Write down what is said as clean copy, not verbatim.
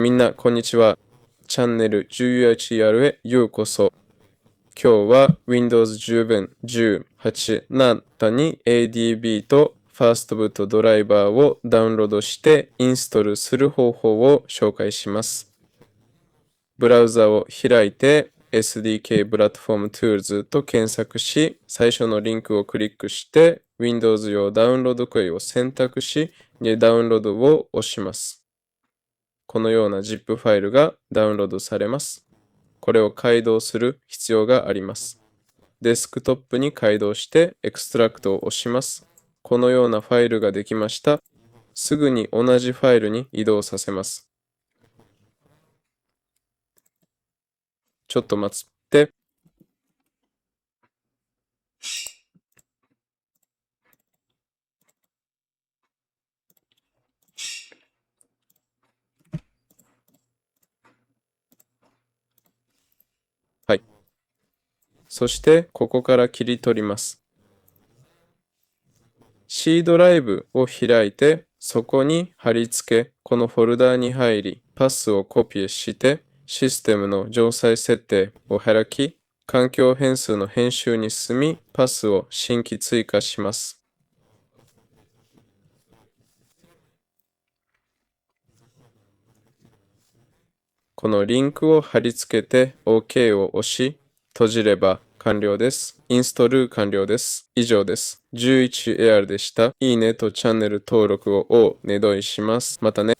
みんな、こんにちは。チャンネル 11R へようこそ。今日は Windows 10分18なたに ADB と FastBoot ドライバーをダウンロードしてインストールする方法を紹介します。ブラウザを開いて SDK プラットフォーム Tools と検索し、最初のリンクをクリックして Windows 用ダウンロードクエを選択し、ダウンロードを押します。このような ZIP ファイルがダウンロードされます。これを解凍する必要があります。デスクトップに解凍してエクストラクトを押します。このようなファイルができました。すぐに同じファイルに移動させます。ちょっと待って。はい。そしてここから切り取ります。C ドライブを開いて、そこに貼り付け、このフォルダに入り、パスをコピーして、システムの詳細設定を開き、環境変数の編集に進み、パスを新規追加します。このリンクを貼り付けて OK を押し、閉じれば完了です。インストール完了です。以上です。11AR でした。いいねとチャンネル登録をお願いします。またね。